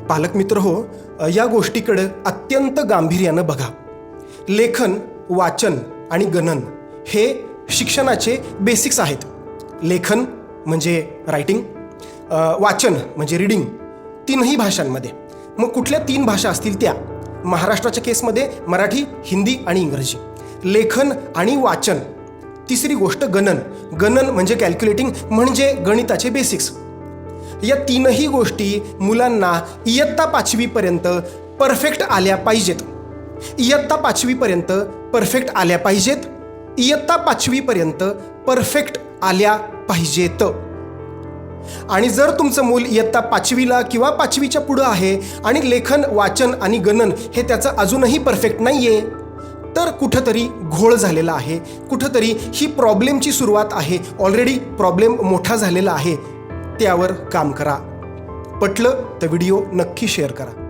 पालकमित्र हो, या गोष्टीकडे अत्यंत गांभीर्यानं बघा. लेखन, वाचन आणि गणन हे शिक्षणाचे बेसिक्स आहेत. लेखन म्हणजे रायटिंग, वाचन म्हणजे रीडिंग, तीनही भाषांमध्ये. मग कुठल्या 3 भाषा असतील त्या? महाराष्ट्राच्या केसमध्ये मराठी, हिंदी आणि इंग्रजी. लेखन आणि वाचन. तिसरी गोष्ट गणन. गणन म्हणजे कॅल्क्युलेटिंग, म्हणजे गणिताचे बेसिक्स. या 3ही गोष्टी मुलांना इयत्ता 5वीपर्यंत परफेक्ट आल्या पाहिजेत. इयत्ता 5वीपर्यंत परफेक्ट आल्या पाहिजेत. इयत्ता 5वीपर्यंत परफेक्ट आल्या पाहिजेत. आणि जर तुमचं मूल इयत्ता 5वीला किंवा 5वीच्या पुढं आहे आणि लेखन, वाचन आणि गणन हे त्याचं अजूनही परफेक्ट नाही आहे, तर कुठंतरी घोळ झालेला आहे. कुठंतरी ही प्रॉब्लेमची सुरुवात आहे. ऑलरेडी प्रॉब्लेम मोठा झालेला आहे. त्यावर काम करा. पटलं तर व्हिडिओ नक्की शेअर करा.